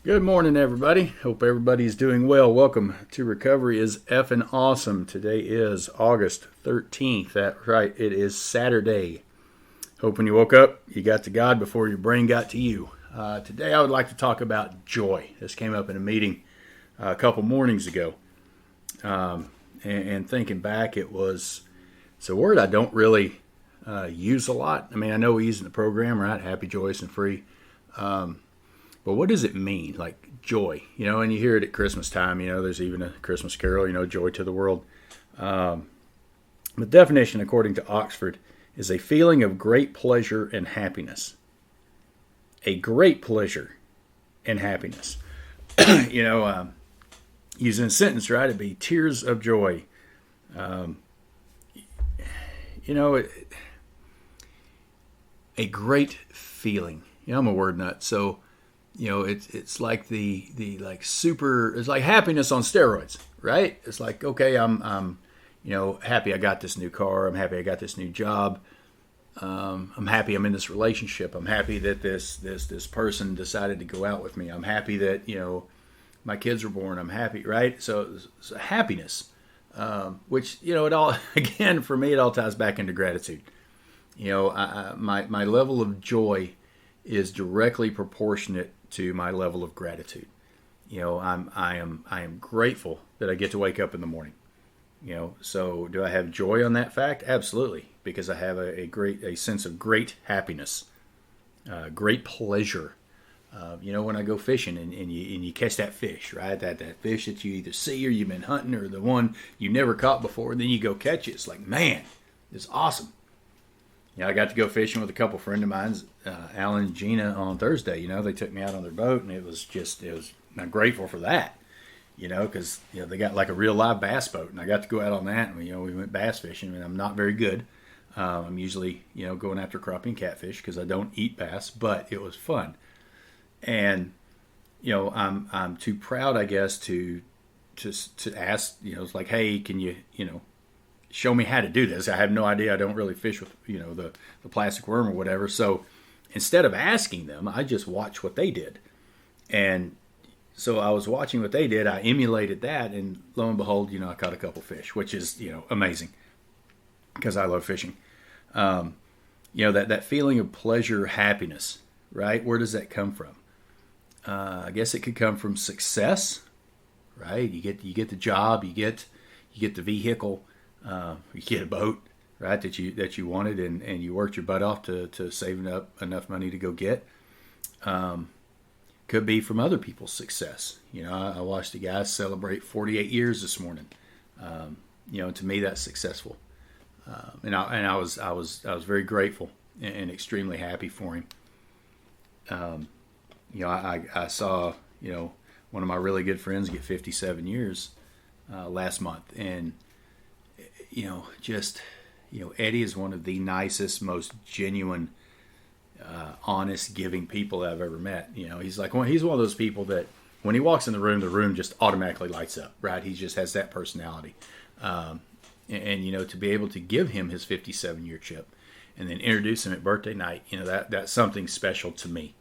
Good morning, everybody. Hope everybody's doing well. Welcome to Recovery is Effing Awesome. Today is August 13th. That's right, it is Saturday. Hope when you woke up, you got to God before your brain got to you. Today I would like to talk about joy. This came up in a meeting a couple mornings ago. And thinking back, it's a word I don't really use a lot. I mean, I know we use it in the program, right? Happy, joyous, and free. But what does it mean, like joy? And you hear it at Christmas time. There's even a Christmas carol, joy to the world. The definition, according to Oxford, is a feeling of great pleasure and happiness. A great pleasure and happiness. Using a sentence, right, it'd be tears of joy. A great feeling. I'm a word nut, so... it's like the like super. It's like happiness on steroids, right? It's like, okay, I'm happy I got this new car. I'm happy I got this new job. I'm happy I'm in this relationship. I'm happy that this person decided to go out with me. I'm happy that my kids were born. I'm happy, right? So happiness, which it all again for me it all ties back into gratitude. My level of joy is directly proportionate to my level of gratitude. I am grateful that I get to wake up in the morning. So do I have joy on that fact? Absolutely, because I have a sense of great happiness, great pleasure. When I go fishing and you catch that fish, right? That fish that you either see or you've been hunting, or the one you never caught before, and then you go catch it. It's like, man, it's awesome. I got to go fishing with a couple friends of mine, Alan and Gina, on Thursday. They took me out on their boat, and I'm grateful for that, because, they got like a real live bass boat, and I got to go out on that, and, we went bass fishing, and I'm not very good. I'm usually, going after crappie and catfish because I don't eat bass, but it was fun. And, I'm too proud, I guess, to ask, it's like, hey, can you, show me how to do this. I have no idea. I don't really fish with, the plastic worm or whatever. So instead of asking them, I just watched what they did. And so I was watching what they did. I emulated that. And lo and behold, I caught a couple fish, which is, amazing because I love fishing. That feeling of pleasure, happiness, right? Where does that come from? I guess it could come from success, right? You get the job, you get the vehicle, you get a boat, right, that you wanted, and you worked your butt off to saving up enough money to go get. Could be from other people's success. I watched a guy celebrate 48 years this morning. To me that's successful. And I was very grateful and extremely happy for him. I saw one of my really good friends get 57 years last month, and Eddie is one of the nicest, most genuine, honest, giving people I've ever met. He's one of those people that when he walks in the room just automatically lights up, right? He just has that personality. And to be able to give him his 57-year chip and then introduce him at birthday night, that's something special to me,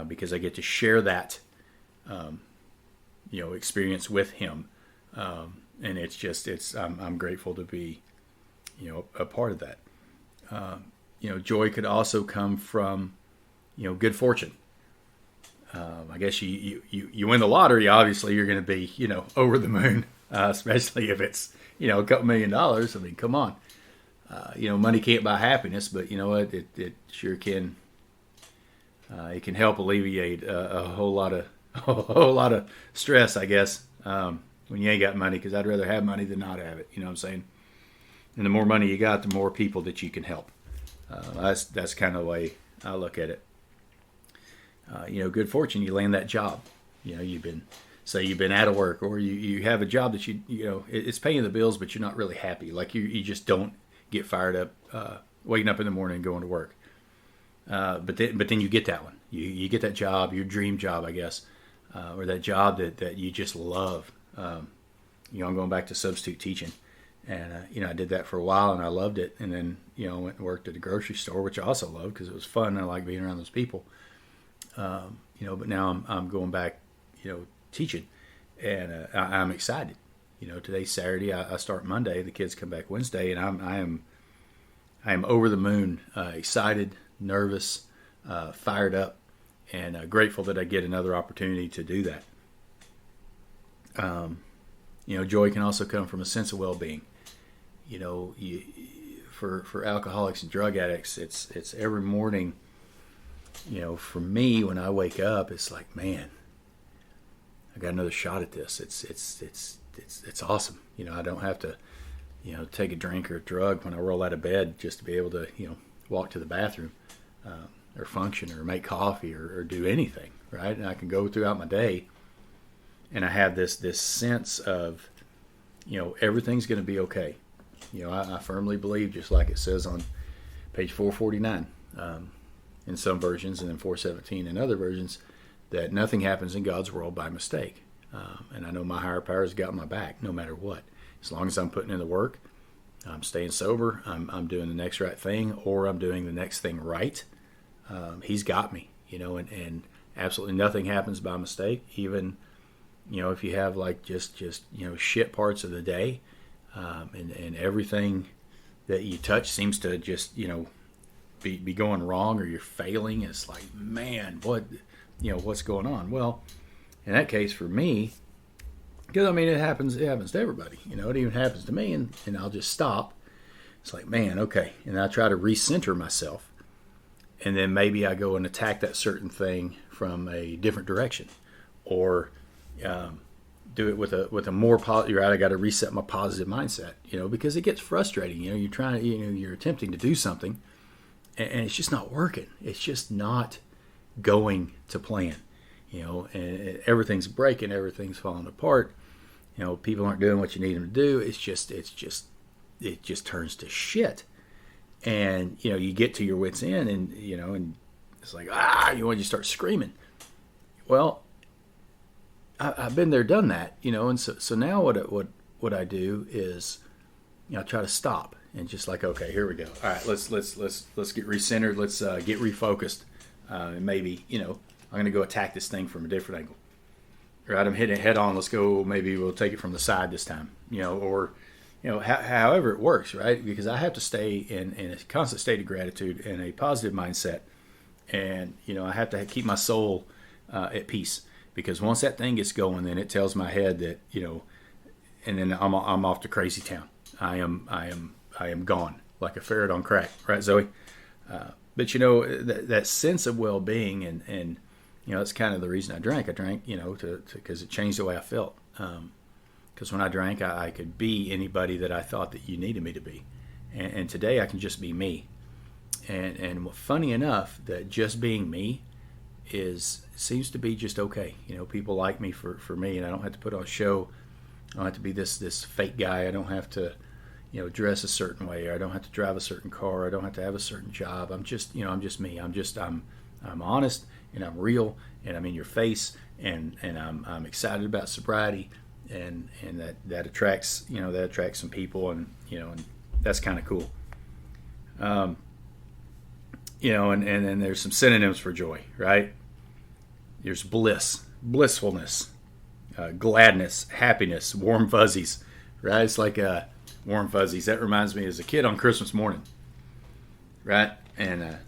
because I get to share that, experience with him. And I'm grateful to be, a part of that. Joy could also come from, good fortune. I guess you win the lottery, obviously you're going to be, over the moon, especially if it's, a couple $1 million. I mean, come on. Money can't buy happiness, but you know what? It sure can. It can help alleviate a whole lot of stress, I guess. When you ain't got money, because I'd rather have money than not have it. You know what I'm saying? And the more money you got, the more people that you can help. That's kind of the way I look at it. Good fortune, you land that job. You've been out of work, or you have a job that it's paying the bills, but you're not really happy. Like you just don't get fired up, waking up in the morning and going to work. But then you get that one. You get that job, your dream job, I guess, or that job that you just love. I'm going back to substitute teaching, and I did that for a while and I loved it. And then I went and worked at a grocery store, which I also loved because it was fun and I like being around those people. but now I'm going back, teaching, and I'm excited. Today's Saturday. I start Monday. The kids come back Wednesday, and I am over the moon, excited, nervous, fired up, and grateful that I get another opportunity to do that. Joy can also come from a sense of well-being. For alcoholics and drug addicts, it's every morning. For me, when I wake up, it's like, man, I got another shot at this. It's awesome. I don't have to, take a drink or a drug when I roll out of bed just to be able to, walk to the bathroom, or function or make coffee or do anything, right? And I can go throughout my day, and I have this sense of, everything's going to be okay. I firmly believe, just like it says on page 449 in some versions, and then 417 in other versions, that nothing happens in God's world by mistake. And I know my higher power has got my back no matter what. As long as I'm putting in the work, I'm staying sober, I'm doing the next right thing, or I'm doing the next thing right. He's got me, and absolutely nothing happens by mistake. Even, if you have like just shit parts of the day, and everything that you touch seems to just, be going wrong, or you're failing. It's like, man, what's going on? Well, in that case for me, because it happens to everybody, it even happens to me, and I'll just stop. It's like, man, okay. And I try to recenter myself, and then maybe I go and attack that certain thing from a different direction, or do it with a more positive. Right, I got to reset my positive mindset, because it gets frustrating. You're trying, you're attempting to do something, and it's just not working. It's just not going to plan, and everything's breaking, everything's falling apart. People aren't doing what you need them to do. It just turns to shit. And, you get to your wit's end, and, and it's like, you want to start screaming. Well, I've been there, done that, and so now what I do is, I try to stop and just like, okay, here we go. All right, let's get recentered. Let's get refocused. And maybe, I'm going to go attack this thing from a different angle. Right, I'm hitting it head on. Let's go. Maybe we'll take it from the side this time, or, however it works, right? Because I have to stay in a constant state of gratitude and a positive mindset. And, I have to keep my soul at peace, because once that thing gets going, then it tells my head that, and then I'm off to crazy town. I am gone like a ferret on crack, right, Zoe? But that sense of well-being, and that's kind of the reason I drank. I drank, because it changed the way I felt. Because when I drank, I could be anybody that I thought that you needed me to be, and today I can just be me. And funny enough, that just being me seems to be just okay. People like me for me, and I don't have to put on a show. I don't have to be this fake guy. I don't have to, dress a certain way. Or I don't have to drive a certain car. I don't have to have a certain job. I'm just, I'm just me. I'm honest, and I'm real, and I'm in your face, and I'm excited about sobriety, and that attracts, some people, and and that's kind of cool. And then there's some synonyms for joy, right? There's bliss, blissfulness, gladness, happiness, warm fuzzies, right? It's like warm fuzzies. That reminds me as a kid on Christmas morning, right? And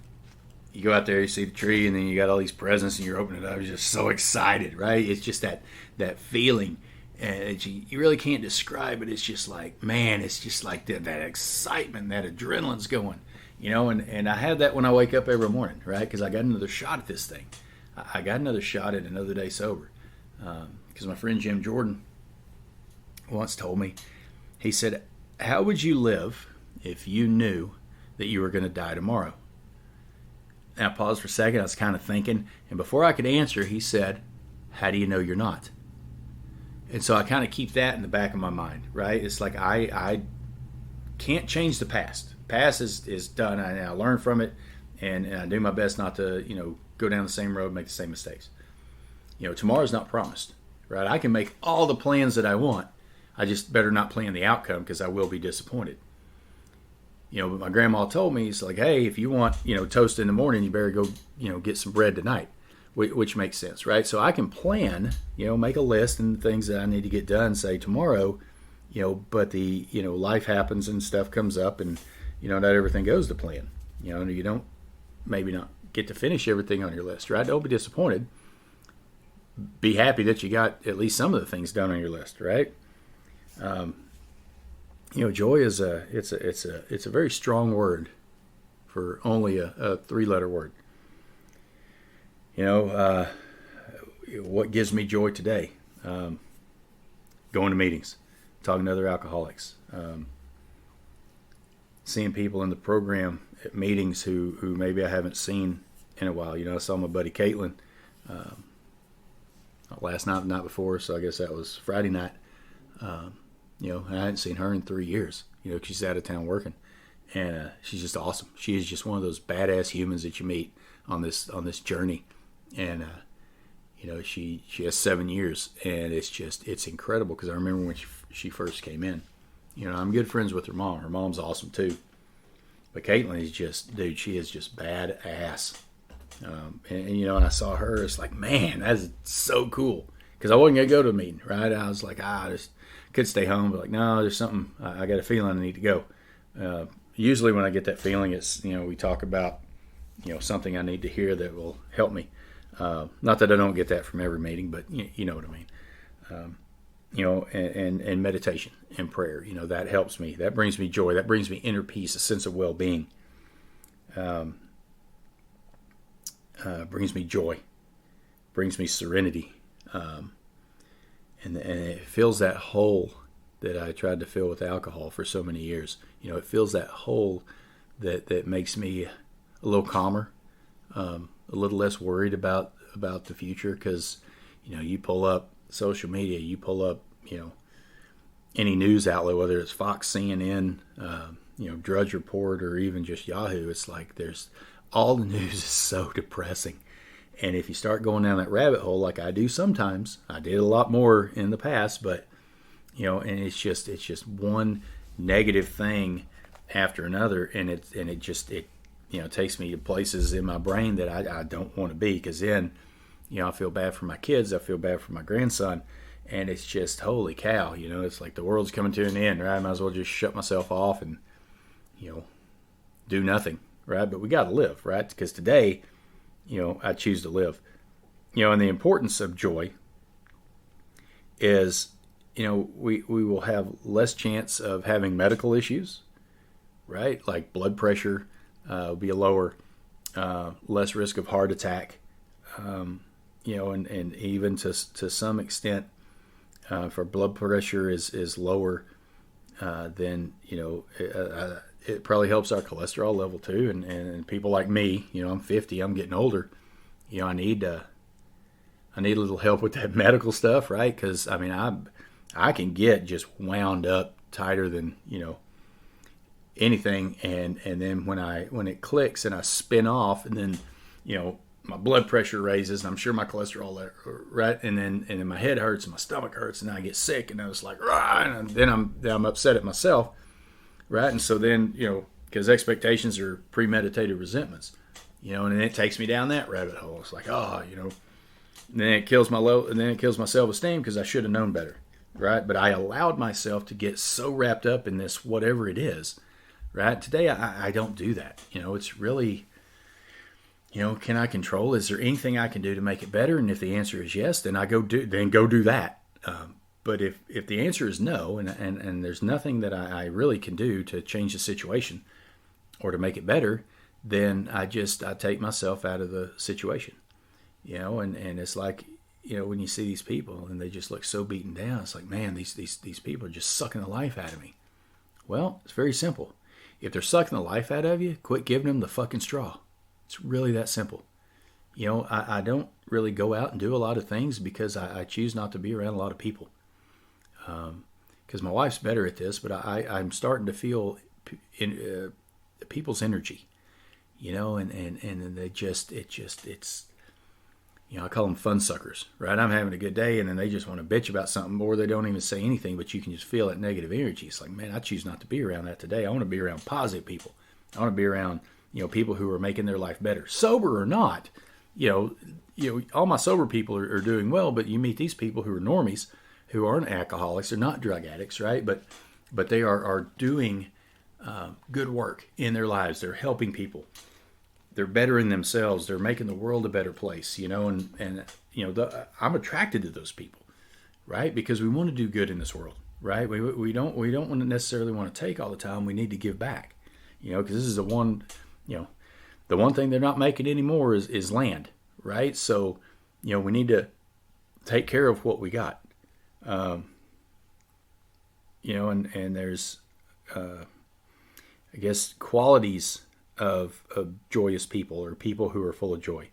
you go out there, you see the tree, and then you got all these presents, and you're opening it up. You're just so excited, right? It's just that feeling, and you really can't describe it. It's just like, man, it's just like that excitement, that adrenaline's going, and I have that when I wake up every morning, right? Because I got another shot at this thing. I got another shot at another day sober. Because my friend Jim Jordan once told me, he said, how would you live if you knew that you were going to die tomorrow? And I paused for a second. I was kind of thinking. And before I could answer, he said, how do you know you're not? And so I kind of keep that in the back of my mind, right? It's like I can't change the past. Past is done. I learn from it, and I do my best not to, go down the same road, make the same mistakes. Tomorrow's not promised, right? I can make all the plans that I want. I just better not plan the outcome, because I will be disappointed. But my grandma told me, it's like, hey, if you want, toast in the morning, you better go, get some bread tonight. which makes sense, right? So I can plan, make a list and things that I need to get done, say tomorrow, but life happens and stuff comes up and, not everything goes to plan. You don't maybe not get to finish everything on your list, right? Don't be disappointed. Be happy that you got at least some of the things done on your list, right? Joy is it's a very strong word for only a 3-letter word. What gives me joy today? Going to meetings, talking to other alcoholics, seeing people in the program at meetings who maybe I haven't seen in a while. I saw my buddy Caitlin last night, the night before, so I guess that was Friday night. I hadn't seen her in 3 years. She's out of town working, and she's just awesome. She is just one of those badass humans that you meet on this journey, and she has 7 years, and it's incredible because I remember when she first came in. I'm good friends with her mom. Her mom's awesome too, but Caitlin is just, dude, she is just badass. And I saw her, it's like, man, that's so cool. Because I wasn't going to go to a meeting, right? I was like, I just could stay home. But like, no, there's something, I got a feeling I need to go. Usually when I get that feeling, it's, we talk about, something I need to hear that will help me. Not that I don't get that from every meeting, but you know what I mean. And meditation and prayer, that helps me. That brings me joy. That brings me inner peace, a sense of well-being. Brings me joy, brings me serenity, and it fills that hole that I tried to fill with alcohol for so many years. It fills that hole that makes me a little calmer, a little less worried about the future. Because you pull up social media, you pull up any news outlet, whether it's Fox, CNN, Drudge Report, or even just Yahoo. It's like all the news is so depressing. And if you start going down that rabbit hole like I do sometimes, I did a lot more in the past, but and it's just one negative thing after another, and it takes me to places in my brain that I don't want to be, because then I feel bad for my kids, I feel bad for my grandson, and it's just, holy cow, it's like the world's coming to an end, right? I might as well just shut myself off and do nothing. Right, but we got to live, right? Because today, I choose to live. And the importance of joy is, we will have less chance of having medical issues, right? Like blood pressure will be lower, less risk of heart attack, and even to some extent, if our blood pressure is lower, then it probably helps our cholesterol level too. And people like me, I'm 50, I'm getting older. I need a little help with that medical stuff, right? Because I can get just wound up tighter than anything, and then when it clicks and I spin off, and then my blood pressure raises, and I'm sure my cholesterol, right, and then my head hurts and my stomach hurts, and I get sick, and I was like, rah, and then I'm upset at myself. Right, and so then, because expectations are premeditated resentments, and then it takes me down that rabbit hole. It's like, and then it kills my self-esteem because I should have known better, right? But I allowed myself to get so wrapped up in this whatever it is, right? Today I don't do that. It's really, can I control? Is there anything I can do to make it better? And if the answer is yes, then go do that. But if the answer is no, and there's nothing that I really can do to change the situation or to make it better, then I take myself out of the situation, and it's like, when you see these people and they just look so beaten down, it's like, man, these people are just sucking the life out of me. Well, it's very simple. If they're sucking the life out of you, quit giving them the fucking straw. It's really that simple. I don't really go out and do a lot of things because I choose not to be around a lot of people. Because my wife's better at this, but I'm starting to feel people's energy, and they it's I call them fun suckers, right? I'm having a good day, and then they just want to bitch about something, or they don't even say anything, but you can just feel that negative energy. It's like, man, I choose not to be around that today. I want to be around positive people. I want to be around, people who are making their life better, sober or not. all my sober people are doing well, but you meet these people who are normies, who aren't alcoholics, they're not drug addicts, right? But they are doing good work in their lives. They're helping people. They're bettering themselves. They're making the world a better place, and I'm attracted to those people, right? Because we want to do good in this world, right? We don't want to necessarily want to take all the time. We need to give back, because this is the one thing they're not making anymore is land, right? So, we need to take care of what we got, and there's, I guess, qualities of joyous people, or people who are full of joy,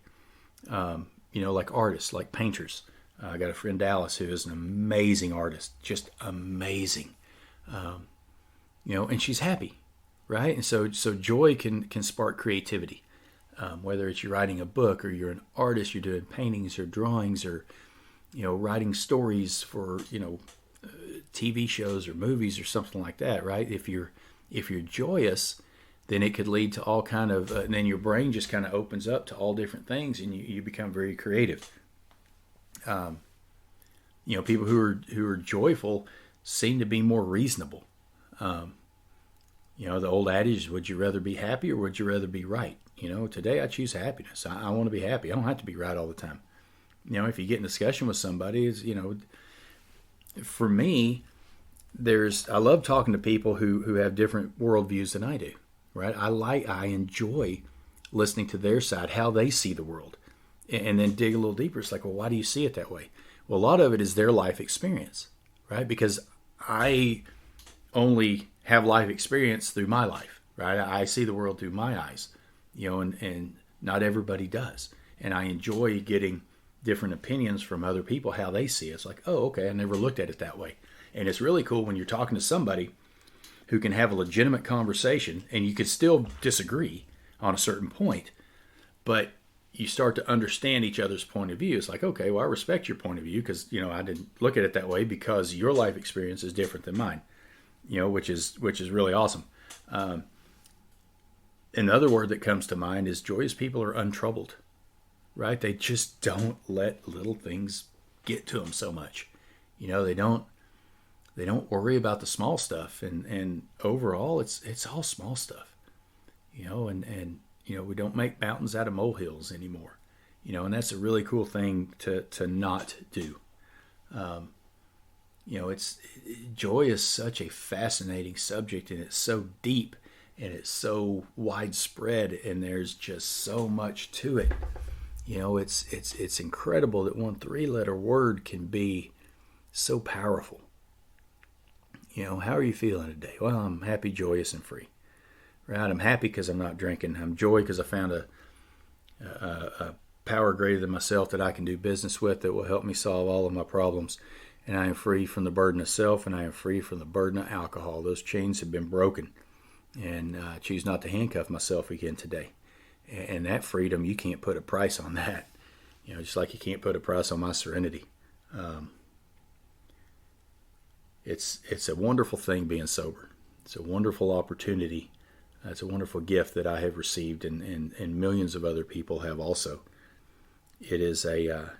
like artists, like painters. I got a friend, Dallas, who is an amazing artist, just amazing, and she's happy, right? And so joy can spark creativity, whether it's you're writing a book, or you're an artist, you're doing paintings or drawings, or writing stories for TV shows or movies or something like that, right? If you're joyous, then it could lead to all kind of, and then your brain just kind of opens up to all different things, and you become very creative. People who are joyful seem to be more reasonable. The old adage, would you rather be happy or would you rather be right? Today I choose happiness. I want to be happy. I don't have to be right all the time. If you get in discussion with somebody, for me, I love talking to people who have different worldviews than I do, right? I enjoy listening to their side, how they see the world, and then dig a little deeper. It's like, well, why do you see it that way? Well, a lot of it is their life experience, right? Because I only have life experience through my life, right? I see the world through my eyes, and not everybody does. And I enjoy getting different opinions from other people, how they see it. It's like, oh, okay, I never looked at it that way. And it's really cool when you're talking to somebody who can have a legitimate conversation, and you could still disagree on a certain point, but you start to understand each other's point of view. It's like, okay, well, I respect your point of view because, I didn't look at it that way because your life experience is different than mine, which is really awesome. Another word that comes to mind is joyous people are untroubled, right? They just don't let little things get to them so much. They don't worry about the small stuff, and overall it's all small stuff, and we don't make mountains out of molehills anymore, and that's a really cool thing to not do. Joy is such a fascinating subject, and it's so deep, and it's so widespread, and there's just so much to it. It's incredible that one 3-letter word can be so powerful. How are you feeling today? Well, I'm happy, joyous, and free. Right? I'm happy because I'm not drinking. I'm joy because I found a power greater than myself that I can do business with that will help me solve all of my problems. And I am free from the burden of self, and I am free from the burden of alcohol. Those chains have been broken, and I choose not to handcuff myself again today. And that freedom, you can't put a price on that. Just like you can't put a price on my serenity. It's a wonderful thing being sober. It's a wonderful opportunity. It's a wonderful gift that I have received, and millions of other people have also. It is a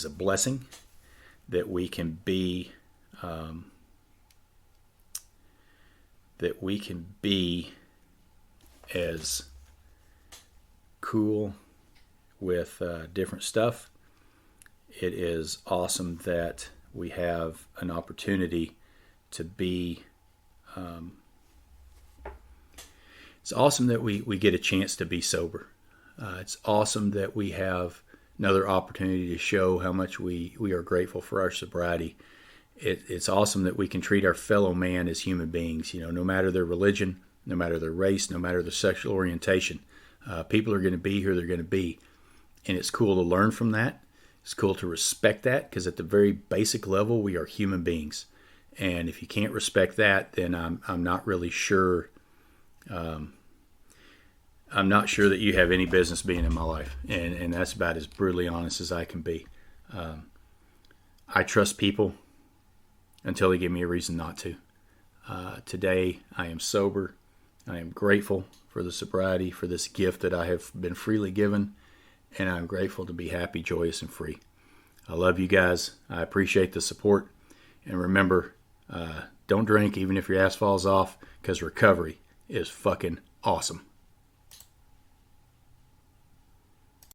blessing that we can be as cool with different stuff. It is awesome that we have an opportunity to be it's awesome that we get a chance to be sober. It's awesome that we have another opportunity to show how much we are grateful for our sobriety. It's awesome that we can treat our fellow man as human beings, no matter their religion, no matter their race, no matter their sexual orientation. People are going to be who they're going to be. And it's cool to learn from that. It's cool to respect that, because at the very basic level, we are human beings. And if you can't respect that, then I'm not really sure. I'm not sure that you have any business being in my life. And that's about as brutally honest as I can be. I trust people until they give me a reason not to. Today, I am sober. I am grateful for the sobriety, for this gift that I have been freely given, and I'm grateful to be happy, joyous, and free. I love you guys. I appreciate the support. And remember, don't drink even if your ass falls off, because recovery is fucking awesome.